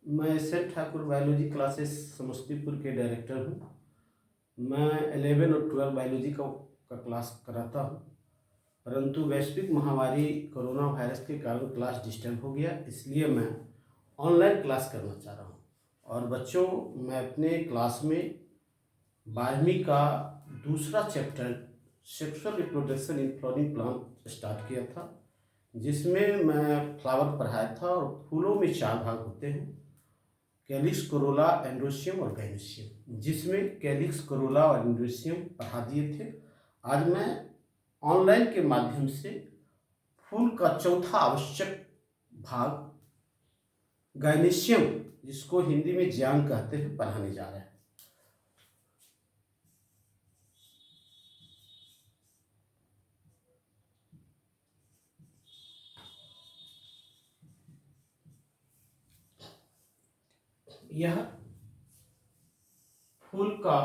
मैं SN. Thakur biology classes Samastipur के director हूँ। मैं 11 और 12 बायोलॉजी का क्लास कराता हूँ, परंतु वैश्विक महामारी कोरोना वायरस के कारण क्लास डिस्टर्ब हो गया, इसलिए मैं ऑनलाइन क्लास करना चाह रहा हूँ। और बच्चों, मैं अपने क्लास में 12वीं का दूसरा chapter sexual reproduction in flowering plant start किया था, जिसमें मैं फ्लावर पढ़ाया था। और फूलों में 4 भाग होते हैं, कैलिक्स, कोरोला, एंड्रोसियम और गाइनोसियम, जिसमें कैलिक्स, कोरोला और एंड्रोसियम पढ़ा दिए थे। आज मैं ऑनलाइन के माध्यम से फूल का चौथा आवश्यक भाग गाइनोसियम, जिसको हिंदी में ज्ञान कहते हैं, पढ़ाने जा रहे हैं। यह फूल का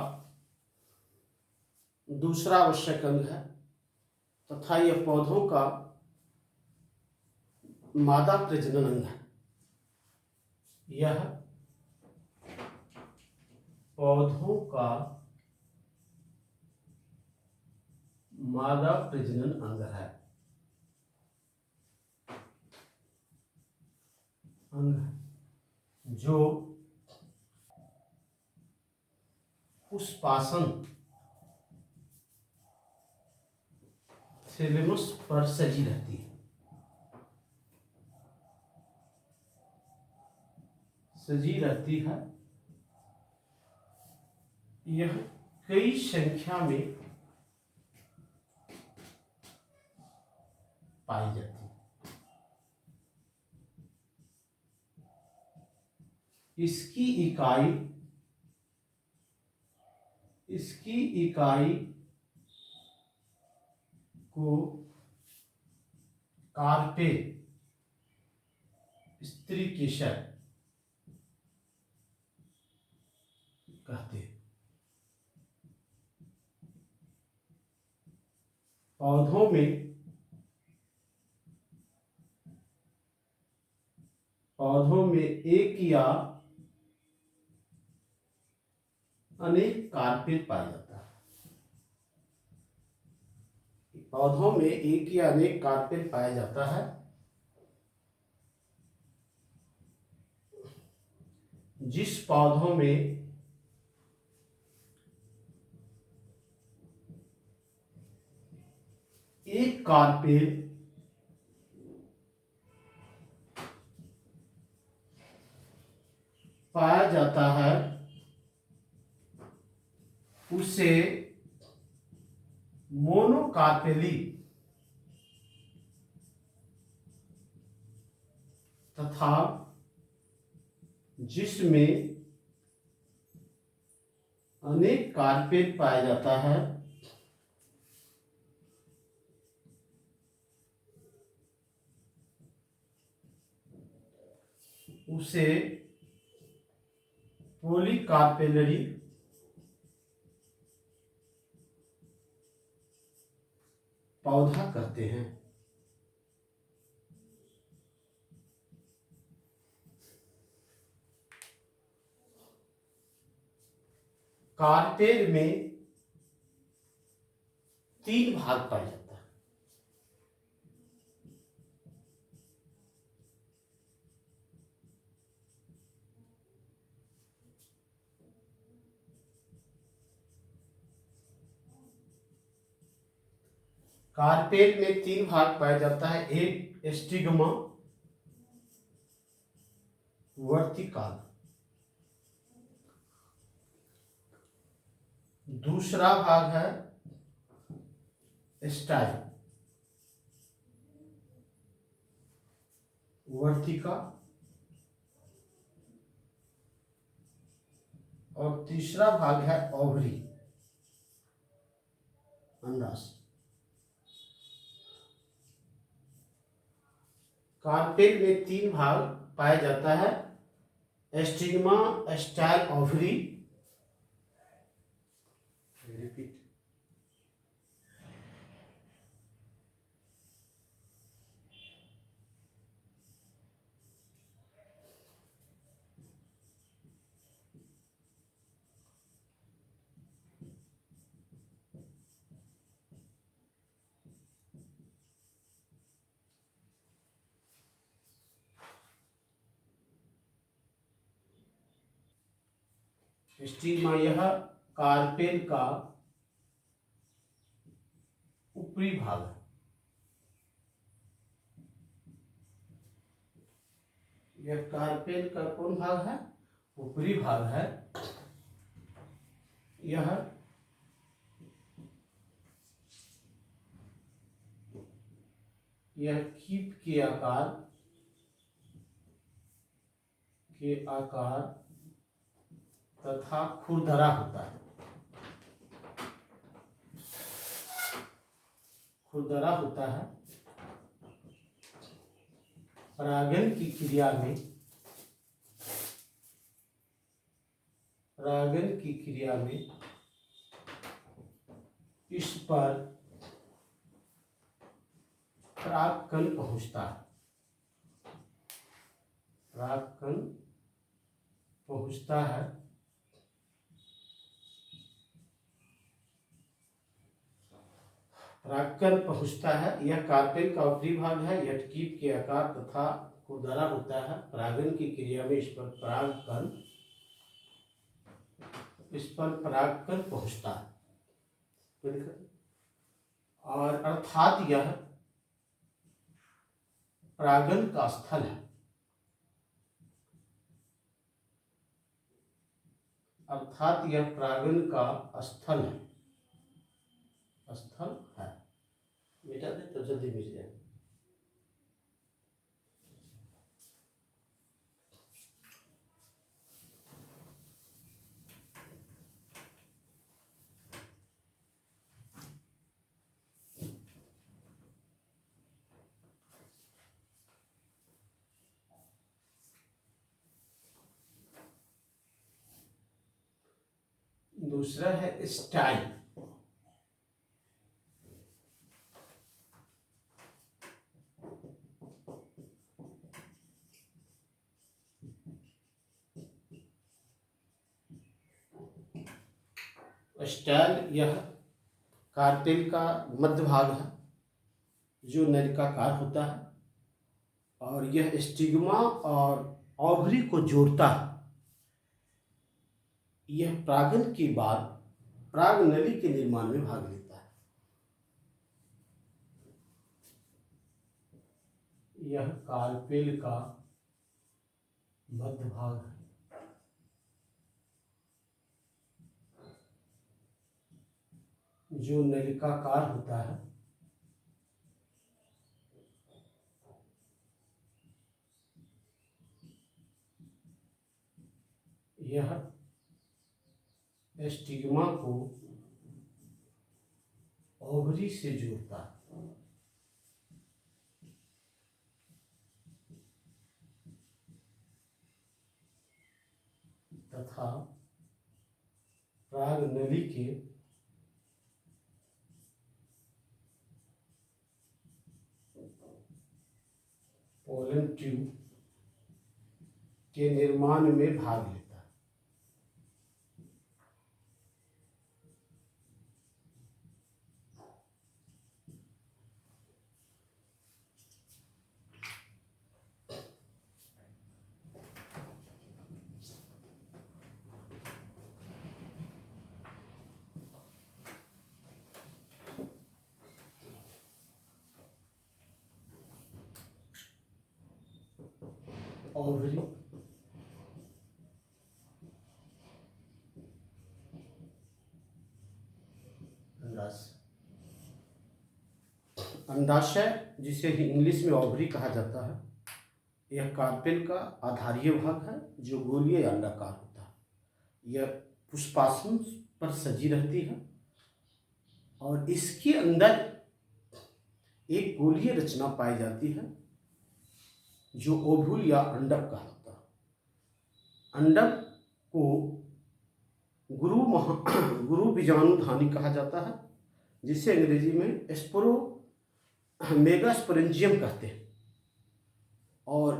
दूसरा आवश्यक अंग है तथा यह पौधों का मादा प्रजनन अंग है। यह पौधों का मादा प्रजनन अंग है। जो पुष्पासन थैलेमस पर सजी रहती है। यह कई संख्या में पाई जाती है। इसकी इकाई को कार्पे स्त्री केसर कहते हैं। पौधों में एक या अनेक कार्पेल पाया जाता है। पौधों में एक या अनेक कार्पेल पाया जाता है। जिस पौधों में एक कार्पेल पाया जाता है उसे मोनोकार्पेली तथा जिसमें अनेक कार्पेल पाया जाता है उसे पॉलीकार्पेलरी पौधा कहते हैं। कार्पेल में 3 भाग पाया जाता है। कार्पेल में 3 भाग पाया जाता है। एक स्टिग्मा वर्टिकल, दूसरा भाग है स्टाइल वर्टिका और तीसरा भाग है ओवरी अंडाशय। कार्पेल में 3 भाग पाया जाता है, stigma, style, ovary. Repeat. Stigma यह कार्पेल का ऊपरी भाग है। यह कार्पेल का कौन भाग है? ऊपरी भाग है। यह कीप के आकार तथा खुरदरा होता है। खुरदरा होता है। परागन की क्रिया में इस पर परागकण पहुंचता है। परागकण पहुंचता है। यह कार्पेल का ऊपरी भाग है। यह कीप के आकार तथा खुरदरा होता है। परागन की क्रिया में इस पर परागकण पहुंचता है। और अर्थात यह परागन का स्थल है। यह परागन का स्थल है। मिटा दे तो जल्दी मिट जाए। दूसरा है स्टाइल। स्टाइल यह कार्पेल का मध्य भाग है जो नलिकाकार होता है और यह स्टिग्मा और ओवरी को जोड़ता है। यह परागन के बाद पराग नली के निर्माण में भाग लेता है। यह कार्पेल का मध्य भाग है। जो नलिकाकार होता है। यह स्टिग्मा को ओवरी से जोड़ता है तथा पराग नली के पोलन ट्यूब के निर्माण में भाग लेता है। ओवरी अंडाशय जिसे ही इंग्लिश में ओवरी कहा जाता है। यह कार्पेल का आधारीय भाग है जो गोलीय या अंडाकार होता है। यह पुष्पासन पर सजी रहती है और इसके अंदर एक गोलीय रचना पाई जाती है जो ओव्यूल या अंडक कहलाता है। अंडक को गुरु बीजाणुधानी कहा जाता है जिसे अंग्रेजी में मेगास्पोरेंजियम कहते हैं। और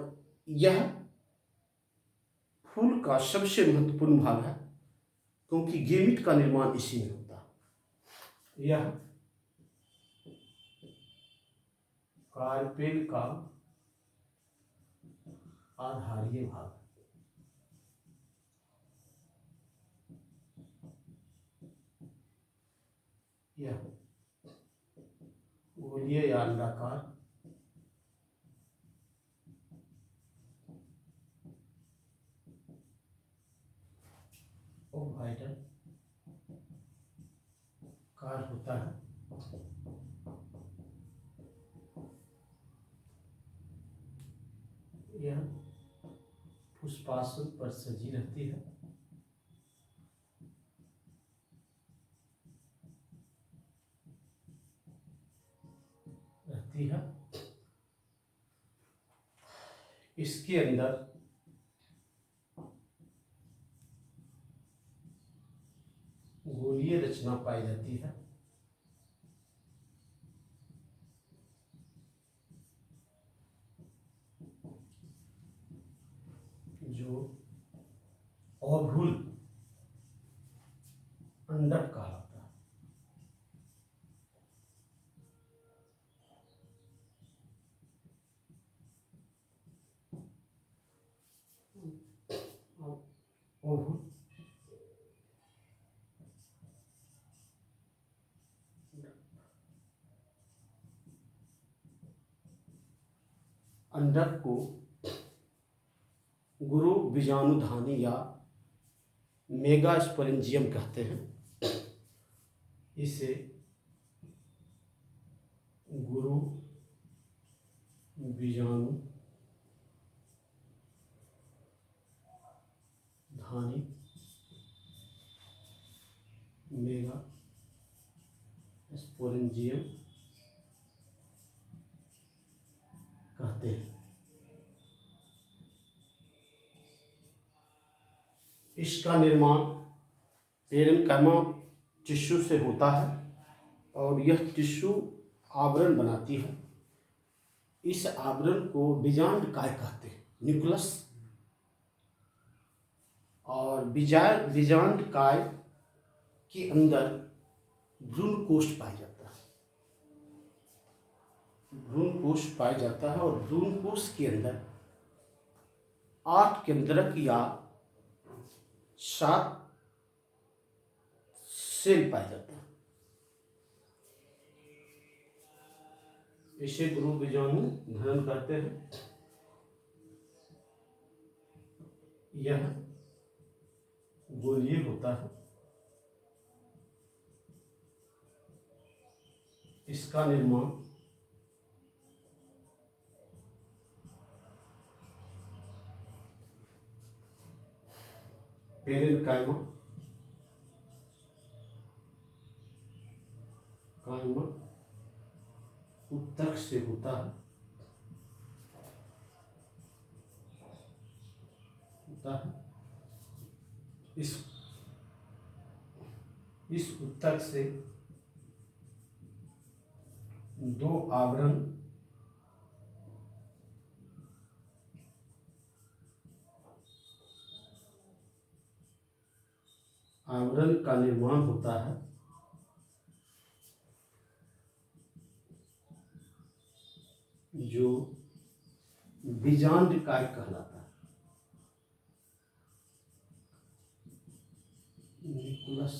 यह फूल का सबसे महत्वपूर्ण भाग है क्योंकि गेमिट का निर्माण इसी में होता है। यह कार्पेल का आधारीय भाग। गोलीय या अंडाकार ओवाइडल कार होता है। यह पुष्पासन पर सजी रहती है। इसके अंदर गोलीय रचना पाई जाती है। जो ओव्यूल अंडक कहलाता है। ओव्यूल अंडक को गुरु बीजाणुधानी या मेगास्पोरेंजियम कहते हैं। इसे गुरु बीजाणुधानी मेगास्पोरेंजियम कहते हैं। इसका निर्माण पेरेन्काइमा टिश्यू से होता है और यह टिश्यू आवरण बनाती है। इस आवरण को बीजांडकाय कहते हैं, न्यूक्लियस। और बीजांडकाय के अंदर भ्रूणकोष पाया जाता है। भ्रूणकोष पाया जाता है और भ्रूणकोष के अंदर 8 केंद्रक या 7 सेल पाया जाता है। इसे गुरु बीजाणु धन कहते हैं। यह गोलीय होता है। इसका निर्माण पेरेन्काइमा उत्तक से होता है। इस उत्तक से 2 आवरण का निर्माण होता है। जो बीजांडकाय कहलाता है, न्यूक्लियस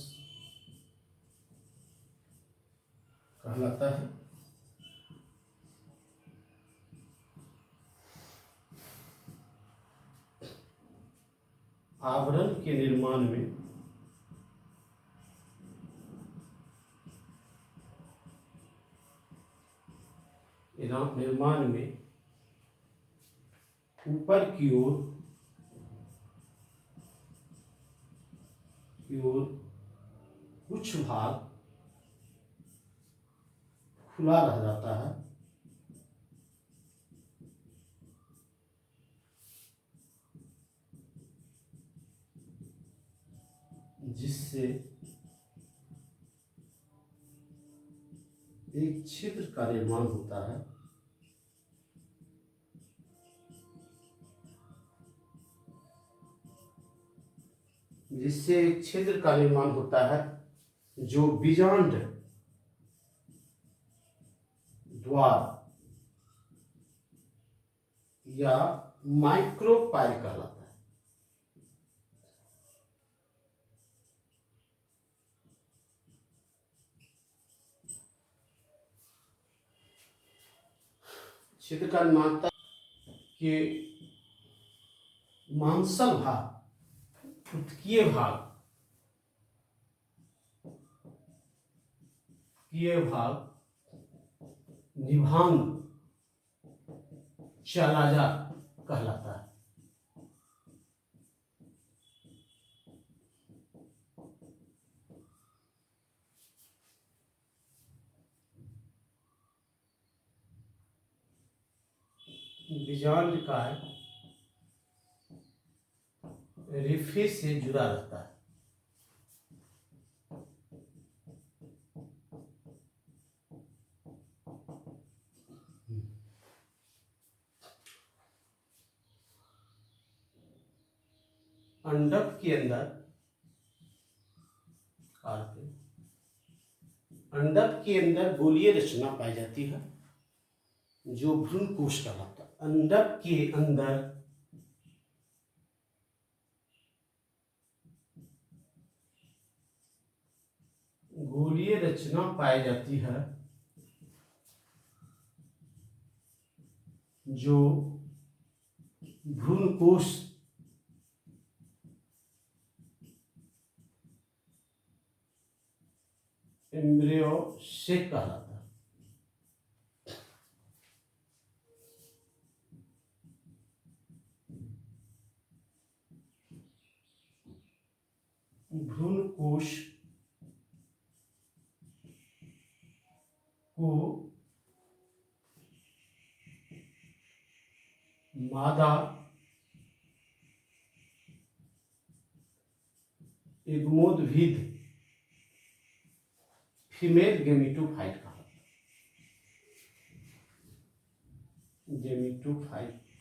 कहलाता है। आवरण के निर्माण में ऊपर की ओर कुछ भाग खुला रह जाता है, जिससे एक छिद्र का निर्माण होता है। जो बीजांड द्वार या माइक्रोपाइल कहलाता है। छिद्र का निर्माता के मांसल भाग, उत्कीय भाग, निभांग चलाजा कहलाता है। बीजांडकाय रेफे से जुड़ा रहता है। अंडक के अंदर गोलीय रचना पाई जाती है जो भ्रूण कोश कहलाता है। अंडक के अंदर गोलीय रचना पाई जाती है जो भ्रूण कोश एम्ब्रियो से कहलाता है। भ्रूण कोश को मादा युग्मोद्भिद फीमेल गेमिटोफाइट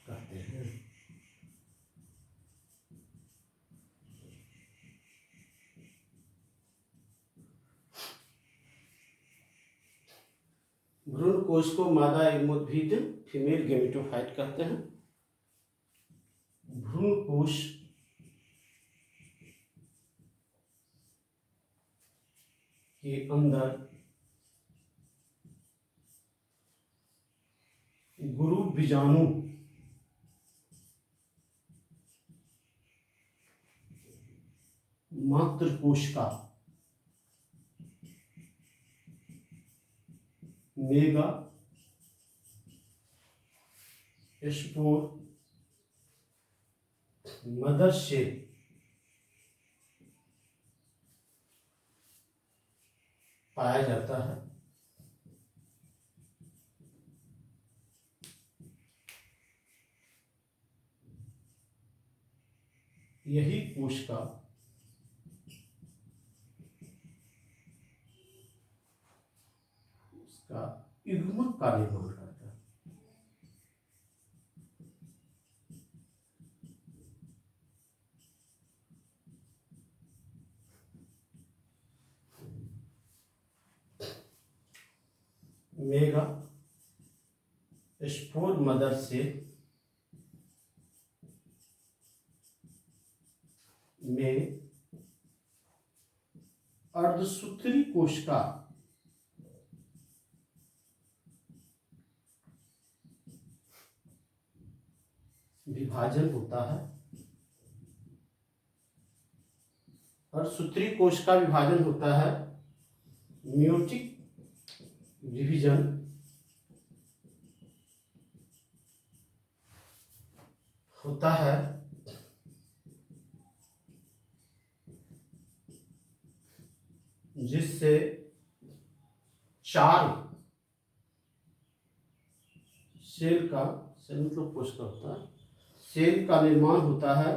कहते हैं। भ्रूण कोश को मादा युग्मोद्भिद फीमेल गेमिटोफाइट कहते हैं। भ्रूण कोश के अंदर गुरु बीजाणु मातृ कोशिका मेगा स्पोर मदर सेल पाया जाता है। यही कोशिका उसका युग्मक का निर्माण करता है। मेगा स्पोर मदर से में अर्धसूत्री कोशिका विभाजन होता है। अर्धसूत्री कोशिका विभाजन होता है। मियोटिक डिवीजन होता है जिससे 4 सेल मतलब कोशिका होता है, सेल का निर्माण होता है।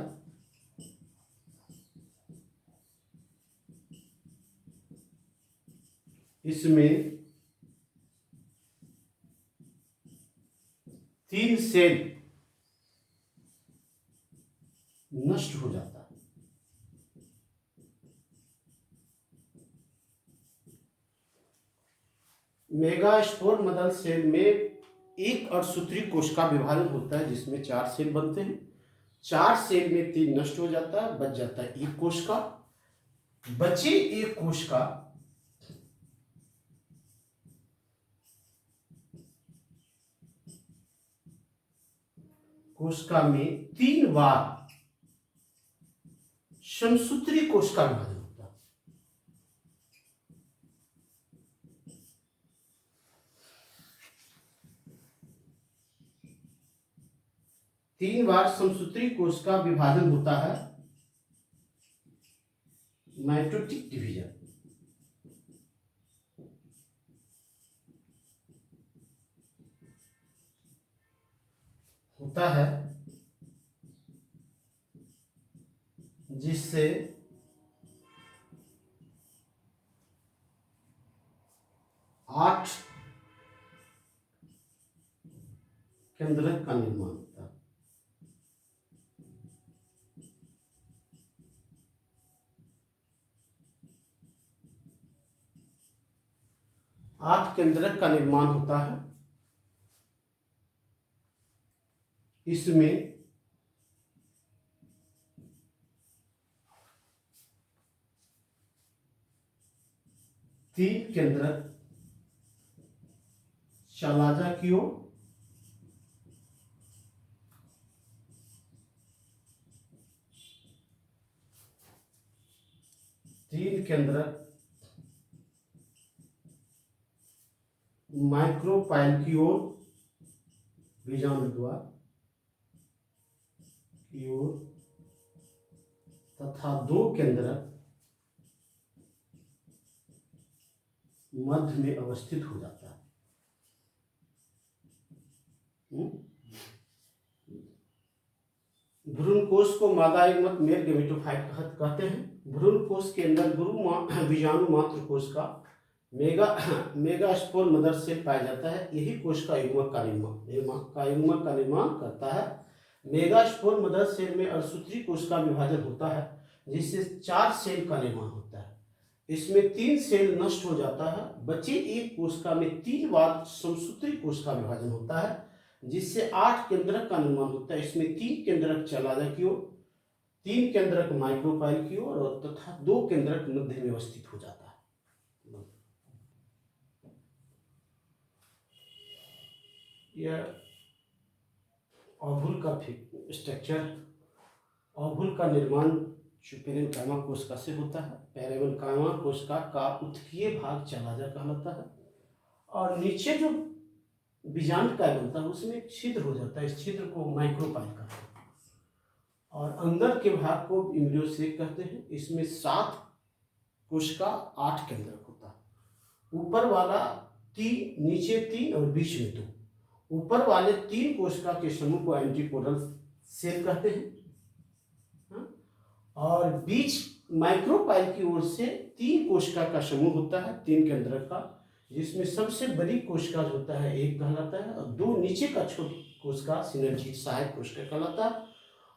इसमें 3 सेल नष्ट हो जाता है। मेगास्पोर मदर सेल में एक अर्धसूत्री कोशिका विभाजन होता है जिसमें 4 सेल बनते हैं। 4 सेल में 3 नष्ट हो जाता है, बच जाता है एक कोशिका। बची एक कोशिका कोशिका में 3 बार समसूत्री कोशिका विभाजन होता है। तीन बार समसूत्री कोशिका विभाजन होता है, माइटोटिक डिवीजन। होता है जिससे आठ केंद्रक का निर्माण होता है। आठ केंद्रक का निर्माण होता है। इसमें तीन केंद्रक शलाजा की ओर, तीन केंद्रक माइक्रोपाइल की ओर, बीजाणु द्वार की ओर, तथा दो केंद्रक मध्य में अवस्थित हो जाता है। भ्रूण कोश को मादा युग्मक मेल गेमेटोफाइट कहते हैं। भ्रूण कोश के अंदर बीजाणु मात्र कोश का मेगास्पोर मदर सेल पाया जाता है। यही कोश का युग्मक का निर्माण करता है। मेगास्पोर मदर सेल में अर्धसूत्री कोश का विभाजन होता है, जिससे 4 सेल का निर्माण होता है। इसमें 3 सेल नष्ट हो जाता है। बचे एक कोशिका में 3 बार समसूत्री कोश का विभाजन होता है, जिससे 8 केंद्रक का निर्माण होता है। इसमें 3 केंद्रक चलाजा की ओर, 3 केंद्रक माइक्रोपाइल की ओर और तथा 2 केंद्रक मध्य में अवस्थित हो जाता है। यह ओवुल का स्ट्रक्चर, ओवुल का निर्माण पेरेन्काइमा कोशिका से होता है। पेरेन्काइमा कोशिका का उत्कीय भाग चलाजा कहलाता है और नीचे जो बीजांडकाय बनता है उसमें एक छिद्र हो जाता है। इस छिद्र को माइक्रोपाइल कहते हैं और अंदर के भाग को इम्ब्रियोसेक कहते हैं। इसमें 7 कोशिका 8 केंद्रक होता है। ऊपर वाला 3, नीचे 3 और बीच में 2। ऊपर वाले 3 कोशिका के समूह को एंटीपोडल सेल कहते हैं और बीच माइक्रोपाइल की ओर से 3 कोशिका का समूह होता है, 3 केंद्रक का, जिसमें सबसे बड़ी कोशिका जो होता है 1 कहलाता है और 2 नीचे का छोटी कोशिका सिनर्जी सहायक कोशिका कहलाता है।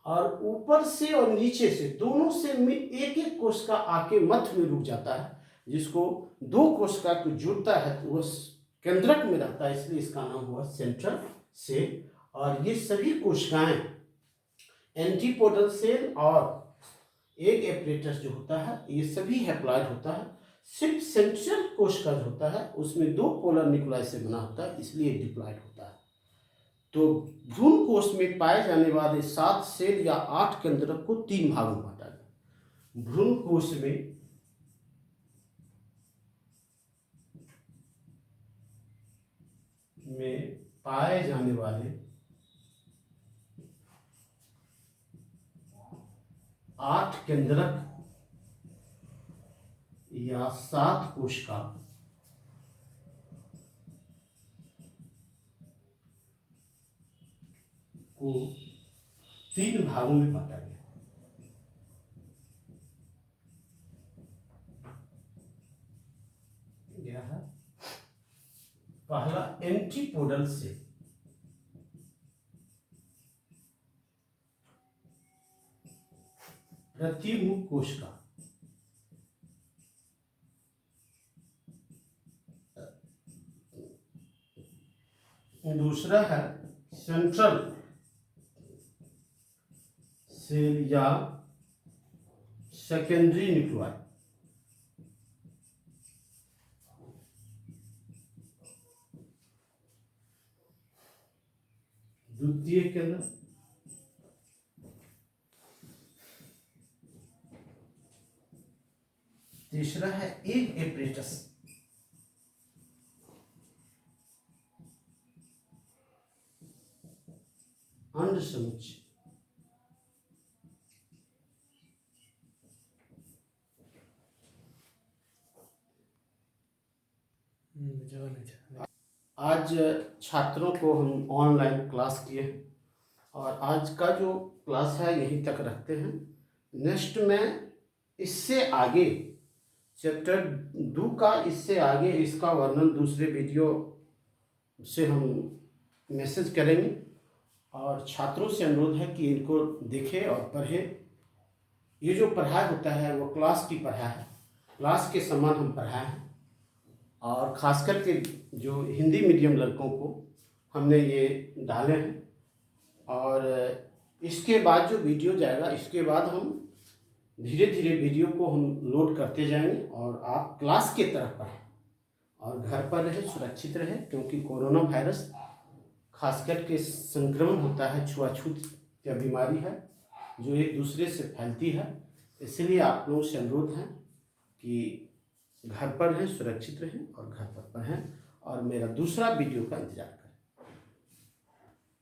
और ऊपर से और नीचे से दोनों से एक एक कोशिका आके मध्य में रुक जाता है, जिसको 2 कोशिका को जुड़ता है तो वह केंद्रक में रहता है, इसलिए इसका नाम हुआ सेंट्रल सेल। और ये सभी कोशिकाएं एंटीपोडल सेल और एग एपरेटस जो होता है ये सभी हैप्लॉइड होता है। सिर्फ सेंट्रल कोशिका जो होता है उसमें 2 पोलर न्यूक्लियाई से बना होता है, इसलिए डिप्लॉइड होता है। तो भ्रूण कोश में पाए जाने वाले 7 सेल या 8 केंद्रक को 3 भागों में बांटा गया। भ्रूण कोश में पाए जाने वाले 8 केंद्रक या 7 कोशिका को 3 भागों में बांटा गया है। पहला एंटीपोडल सेल, प्रतिमुख कोशिका, दूसरा है सेंट्रल सेल या सेकेंडरी न्यूक्लियाई, द्वितीय केंद्र तीसरा है एग एपरेटस। अंड समुच्चय। आज छात्रों को हम ऑनलाइन क्लास किए और आज का जो क्लास है यहीं तक रखते हैं। नेक्स्ट में इससे आगे चैप्टर 2 का इससे आगे इसका वर्णन दूसरे वीडियो से हम मैसेज करेंगे और छात्रों से अनुरोध है कि इनको देखें और पढ़ें। ये जो पढ़ाई होता है वो क्लास की पढ़ाई है, क्लास के समान हम पढ़ाए हैं और ख़ास करके जो हिंदी मीडियम लड़कों को हमने ये डाले हैं। और इसके बाद जो वीडियो जाएगा इसके बाद हम धीरे धीरे वीडियो को हम लोड करते जाएंगे और आप क्लास के तरफ पढ़ें और घर पर रहें, सुरक्षित रहें, क्योंकि कोरोना वायरस खास करके संक्रमण होता है, छुआछूत या बीमारी है जो एक दूसरे से फैलती है। इसलिए आप लोगों से अनुरोध है कि घर पर रहें, सुरक्षित रहें और घर पर पढ़ें और मेरा दूसरा वीडियो का इंतजार करें।